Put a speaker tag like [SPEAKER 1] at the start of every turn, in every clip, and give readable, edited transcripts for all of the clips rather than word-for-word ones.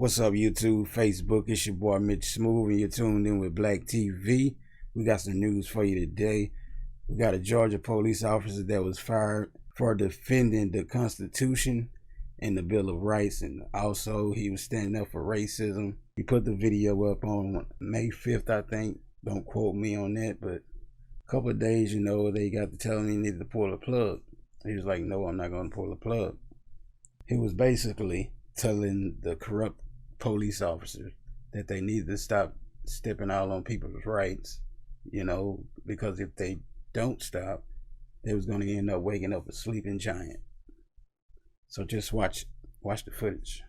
[SPEAKER 1] What's up, YouTube, Facebook? It's your boy Mitch Smooth, and you're tuned in with Black TV. We got some news for you today. We got a Georgia police officer that was fired for defending the Constitution and the Bill of Rights, and also he was standing up for racism. He put the video up on May 5th, I think. Don't quote me on that, but a couple of days, they got to tell him he needed to pull the plug. He was like, no, I'm not going to pull the plug. He was basically telling the corrupt police officers that they need to stop stepping all on people's rights, because if they don't stop, they was going to end up waking up a sleeping giant. So just watch the footage.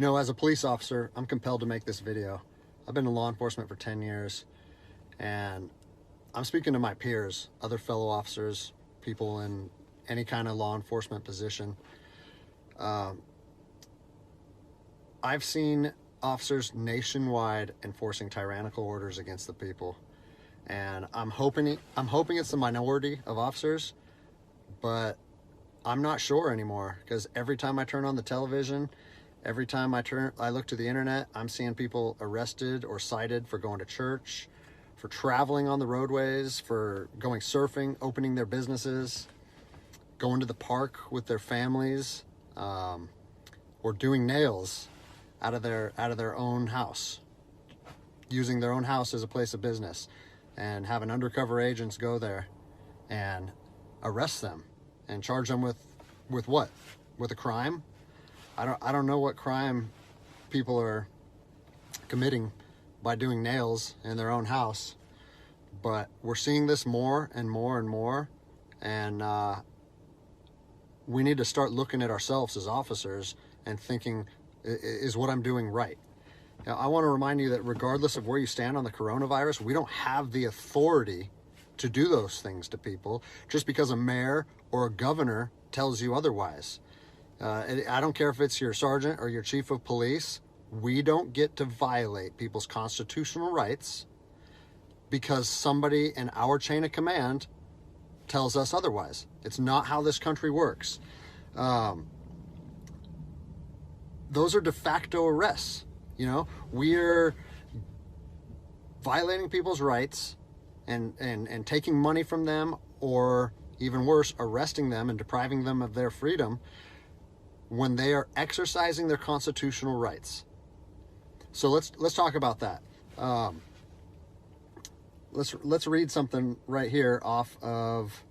[SPEAKER 2] As a police officer, I'm compelled to make this video. I've been in law enforcement for 10 years, and I'm speaking to my peers, other fellow officers, people in any kind of law enforcement position. I've seen officers nationwide enforcing tyrannical orders against the people, and I'm hoping it's the minority of officers, but I'm not sure anymore, because every time I turn on the television, every time I look to the internet, I'm seeing people arrested or cited for going to church, for traveling on the roadways, for going surfing, opening their businesses, going to the park with their families, or doing nails out of their own house, using their own house as a place of business, and having undercover agents go there and arrest them and charge them with what? With a crime? I don't know what crime people are committing by doing nails in their own house, but we're seeing this more and more and more, and we need to start looking at ourselves as officers and thinking, is what I'm doing right? Now, I want to remind you that regardless of where you stand on the coronavirus, we don't have the authority to do those things to people just because a mayor or a governor tells you otherwise. I don't care if it's your sergeant or your chief of police. We don't get to violate people's constitutional rights because somebody in our chain of command tells us otherwise. It's not how this country works. Those are de facto arrests. We're violating people's rights and taking money from them, or even worse, arresting them and depriving them of their freedom when they are exercising their constitutional rights. So let's talk about that. Let's read something right here off of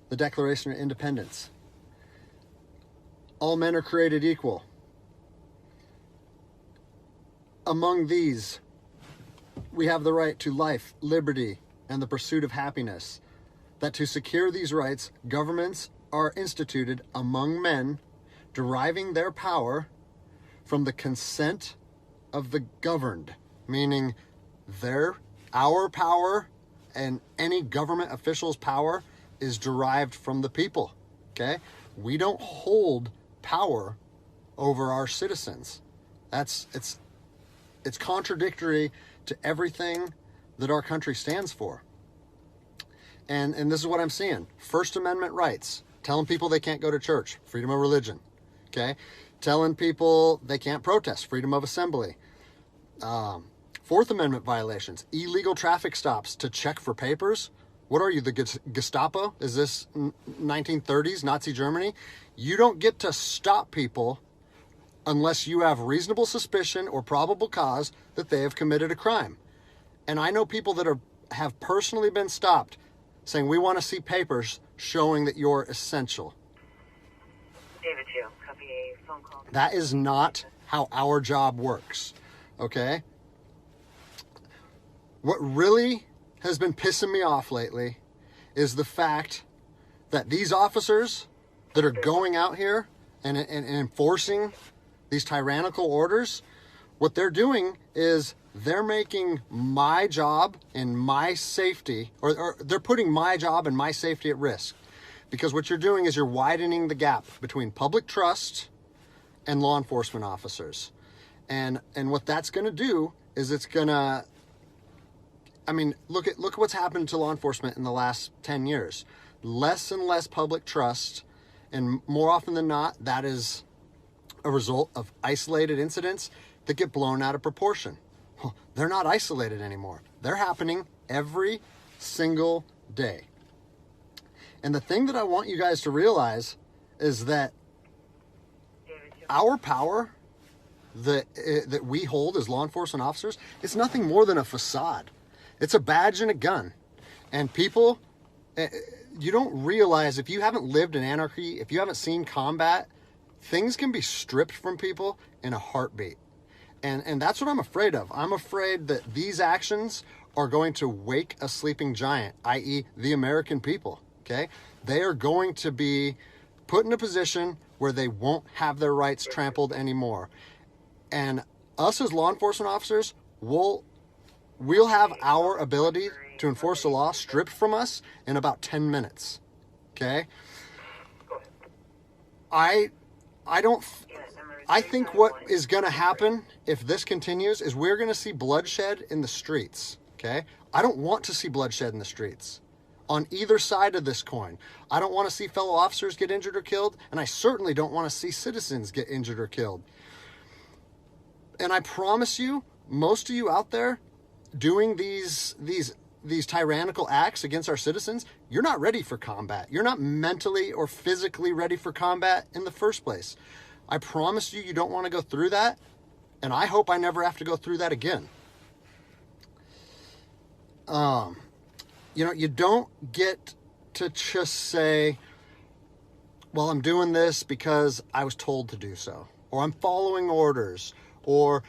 [SPEAKER 2] the Declaration of Independence. All men are created equal. Among these, we have the right to life, liberty, and the pursuit of happiness. That to secure these rights, governments are instituted among men, deriving their power from the consent of the governed, meaning our power and any government official's power is derived from the people. Okay? We don't hold power over our citizens. It's contradictory to everything that our country stands for. And this is what I'm seeing. First Amendment rights, telling people they can't go to church, freedom of religion. Okay? Telling people they can't protest, freedom of assembly. Fourth Amendment violations, illegal traffic stops to check for papers. What are you, the Gestapo? Is this 1930s Nazi Germany? You don't get to stop people unless you have reasonable suspicion or probable cause that they have committed a crime. And I know people that have personally been stopped saying, we want to see papers showing that you're essential.
[SPEAKER 3] David 2, copy a phone call.
[SPEAKER 2] That is not how our job works, okay? What really has been pissing me off lately is the fact that these officers that are going out here and enforcing these tyrannical orders, what they're doing is they're making my job and my safety, or they're putting my job and my safety at risk. Because what you're doing is you're widening the gap between public trust and law enforcement officers. And what that's going to do is it's going to, look at what's happened to law enforcement in the last 10 years. Less and less public trust, and more often than not, that is a result of isolated incidents that get blown out of proportion. They're not isolated anymore. They're happening every single day. And the thing that I want you guys to realize is that our power that we hold as law enforcement officers, it's nothing more than a facade. It's a badge and a gun. And people, you don't realize, if you haven't lived in anarchy, if you haven't seen combat, things can be stripped from people in a heartbeat. And that's what I'm afraid of. I'm afraid that these actions are going to wake a sleeping giant, i.e. the American people, okay? They are going to be put in a position where they won't have their rights trampled anymore. And us as law enforcement officers, we'll have our ability to enforce the law stripped from us in about 10 minutes, okay? I think what is going to happen if this continues is we're going to see bloodshed in the streets, okay? I don't want to see bloodshed in the streets on either side of this coin. I don't want to see fellow officers get injured or killed, and I certainly don't want to see citizens get injured or killed. And I promise you, most of you out there doing these tyrannical acts against our citizens, you're not ready for combat. You're not mentally or physically ready for combat in the first place. I promise you, you don't want to go through that, and I hope I never have to go through that again. You don't get to just say, well, I'm doing this because I was told to do so, or I'm following orders, or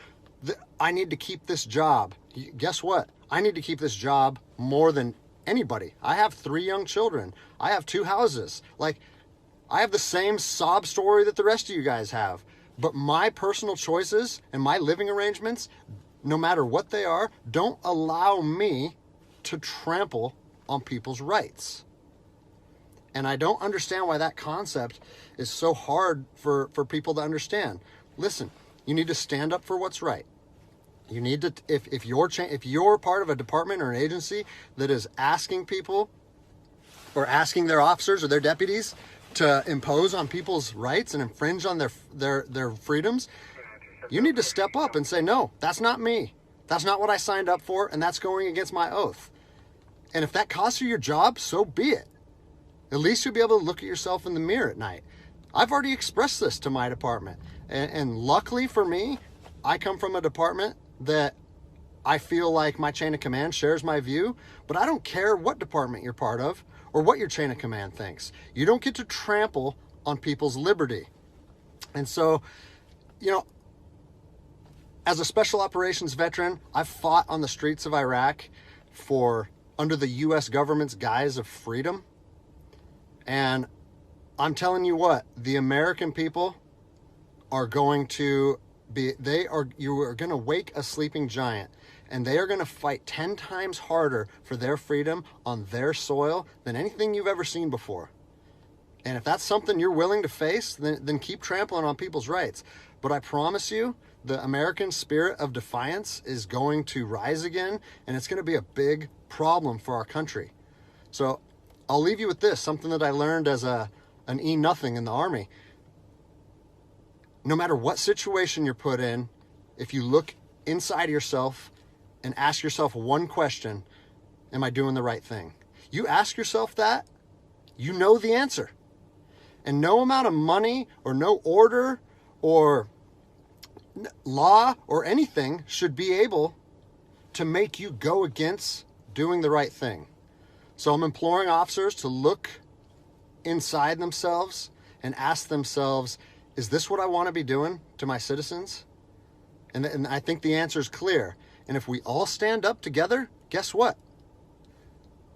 [SPEAKER 2] I need to keep this job. Guess what? I need to keep this job more than anybody. I have 3 young children. I have 2 houses. I have the same sob story that the rest of you guys have. But my personal choices and my living arrangements, no matter what they are, don't allow me to trample on people's rights. And I don't understand why that concept is so hard for people to understand. Listen, you need to stand up for what's right. You need to, if you're part of a department or an agency that is asking people or asking their officers or their deputies to impose on people's rights and infringe on their freedoms, you need to step up and say, no, that's not me. That's not what I signed up for, and that's going against my oath. And if that costs you your job, so be it. At least you'll be able to look at yourself in the mirror at night. I've already expressed this to my department. And luckily for me, I come from a department that I feel like my chain of command shares my view, but I don't care what department you're part of or what your chain of command thinks. You don't get to trample on people's liberty. And so, as a special operations veteran, I've fought on the streets of Iraq under the U.S. government's guise of freedom. And I'm telling you what, the American people are going to you are going to wake a sleeping giant, and they are going to fight 10 times harder for their freedom on their soil than anything you've ever seen before. And if that's something you're willing to face, then keep trampling on people's rights. But I promise you, the American spirit of defiance is going to rise again, and it's going to be a big problem for our country. So I'll leave you with this, something that I learned as an E-nothing in the Army. No matter what situation you're put in, if you look inside yourself and ask yourself one question, am I doing the right thing? You ask yourself that, you know the answer. And no amount of money or no order or law or anything should be able to make you go against doing the right thing. So I'm imploring officers to look inside themselves and ask themselves, is this what I want to be doing to my citizens? And I think the answer is clear. And if we all stand up together, guess what?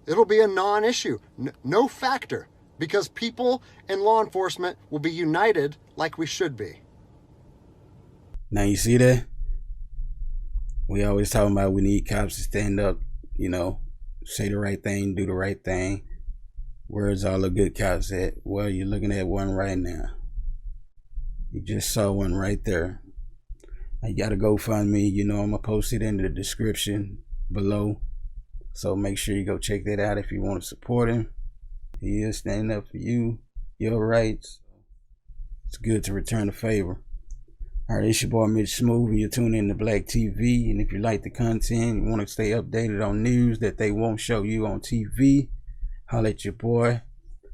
[SPEAKER 2] It'll be a non-issue, no factor, because people and law enforcement will be united like we should be.
[SPEAKER 1] Now you see that? We always talking about we need cops to stand up, say the right thing, do the right thing. Where's all the good cops at? Well, you're looking at one right now. You just saw one right there. Now you gotta go find me. I'm gonna post it in the description below. So make sure you go check that out if you want to support him. He is standing up for you, your rights. It's good to return the favor. All right, it's your boy Mitch Smooth, and you're tuning in to Black TV. And if you like the content, you want to stay updated on news that they won't show you on TV, holla at your boy.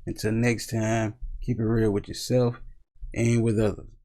[SPEAKER 1] Until next time, keep it real with yourself and with others.